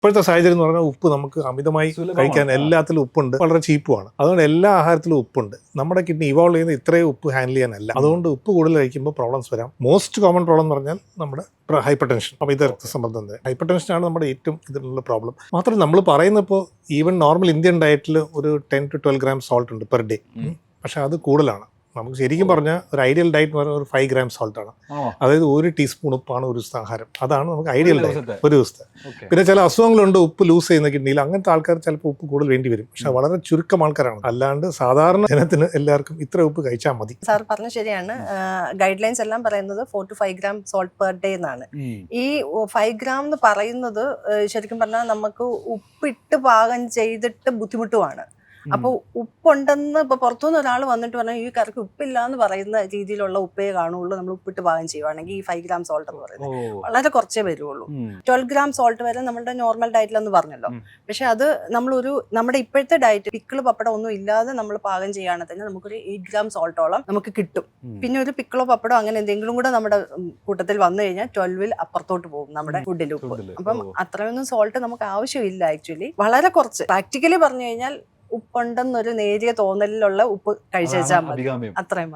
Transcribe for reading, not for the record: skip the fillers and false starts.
ഇപ്പോഴത്തെ സാഹചര്യം എന്ന് പറഞ്ഞാൽ ഉപ്പ് നമുക്ക് അമിതമായി കഴിക്കാൻ എല്ലാത്തിലും ഉപ്പുണ്ട്, വളരെ ചീപ്പുമാണ്. അതുകൊണ്ട് എല്ലാ ആഹാരത്തിലും ഉപ്പുണ്ട്. നമ്മുടെ കിഡ്നി ഇവോൾവ് ചെയ്യുന്ന ഇത്രയും ഉപ്പ് ഹാൻഡിൽ ചെയ്യാനല്ല. അതുകൊണ്ട് ഉപ്പ് കൂടുതൽ കഴിക്കുമ്പോൾ പ്രോബ്ലംസ് വരാം. മോസ്റ്റ് കോമൺ പ്രോബ്ലം എന്ന് പറഞ്ഞാൽ നമ്മുടെ ഹൈപ്പർ ടെൻഷൻ, അമിത രക്തസമ്മർദ്ദം. ഹൈപ്പർ ടെൻഷനാണ് നമ്മുടെ ഏറ്റവും ഇതിലുള്ള പ്രോബ്ലം. മാത്രമല്ല നമ്മൾ പറയുന്നപ്പോൾ ഈവൻ നോർമൽ ഇന്ത്യൻ ഡയറ്റിൽ ഒരു 10 to 12 gram സോൾട്ട് ഉണ്ട് പെർ ഡേ. പക്ഷെ അത് കൂടുതലാണ്. നമുക്ക് ശരിക്കും പറഞ്ഞാൽ ഒരു ഐഡിയൽ ഡയറ്റ് എന്ന് പറഞ്ഞാൽ ഒരു 5 gram സോൾട്ടാണ്. അതായത് 1 ടീസ്പൂൺ ഉപ്പാണ് ഒരു ദിവസത്തെ ആഹാരം. അതാണ് നമുക്ക് ഐഡിയൽ ഡയറ്റ് ഒരു ദിവസത്തെ. പിന്നെ ചില അസുഖങ്ങളുണ്ട് ഉപ്പ് ലൂസ് ചെയ്യുന്ന കിഡ്നിയിൽ. അങ്ങനത്തെ ആൾക്കാർ ചിലപ്പോൾ ഉപ്പ് കൂടുതൽ വേണ്ടി വരും. പക്ഷെ വളരെ ചുരുക്കം ആൾക്കാരാണ്. അല്ലാണ്ട് സാധാരണ ജനത്തിന് എല്ലാവർക്കും ഇത്ര ഉപ്പ് കഴിച്ചാൽ മതി. സാർ പറഞ്ഞ ശരിയാണ്. ഗൈഡ് ലൈൻസ് എല്ലാം പറയുന്നത് 4 to 5 gram salt per day എന്നാണ്. ഈ 5 gram എന്ന് പറയുന്നത് ശരിക്കും പറഞ്ഞാൽ നമുക്ക് ഉപ്പിട്ട് പാകം ചെയ്തിട്ട് ബുദ്ധിമുട്ടുമാണ്. അപ്പൊ ഉപ്പുണ്ടെന്ന് ഇപ്പൊ പുറത്തുനിന്ന് ഒരാൾ വന്നിട്ട് പറഞ്ഞാൽ ഈ കറിക്ക് ഉപ്പില്ല എന്ന് പറയുന്ന രീതിയിലുള്ള ഉപ്പേ കാണുള്ളൂ. നമ്മൾ ഉപ്പിട്ട് പാകം ചെയ്യുവാണെങ്കിൽ ഈ 5 gram സോൾട്ട് എന്ന് പറയുന്നത് വളരെ കുറച്ചേ വരുള്ളൂ. 12 gram സോൾട്ട് വരെ നമ്മുടെ നോർമൽ ഡയറ്റിലെന്ന് പറഞ്ഞല്ലോ. പക്ഷെ അത് നമ്മുടെ ഇപ്പോഴത്തെ ഡയറ്റ് പിക്കിള് പപ്പടം ഒന്നും ഇല്ലാതെ നമ്മൾ പാകം ചെയ്യുകയാണെങ്കിൽ തന്നെ നമുക്കൊരു 8 gram സോൾട്ടോളം നമുക്ക് കിട്ടും. പിന്നെ ഒരു പിക്കിളോ പപ്പടോ അങ്ങനെ എന്തെങ്കിലും കൂടെ നമ്മുടെ കൂട്ടത്തിൽ വന്നു കഴിഞ്ഞാൽ 12 അപ്പുറത്തോട്ട് പോകും നമ്മുടെ ഫുഡിന്റെ ഉപ്പ്. അപ്പം അത്രയൊന്നും സോൾട്ട് നമുക്ക് ആവശ്യമില്ല. ആക്ച്വലി വളരെ കുറച്ച് പ്രാക്ടിക്കലി പറഞ്ഞു കഴിഞ്ഞാൽ ഉപ്പുണ്ടെന്നൊരു നേരിയ തോന്നലിലുള്ള ഉപ്പ് കഴിച്ചാൽ മതി. അത്രയും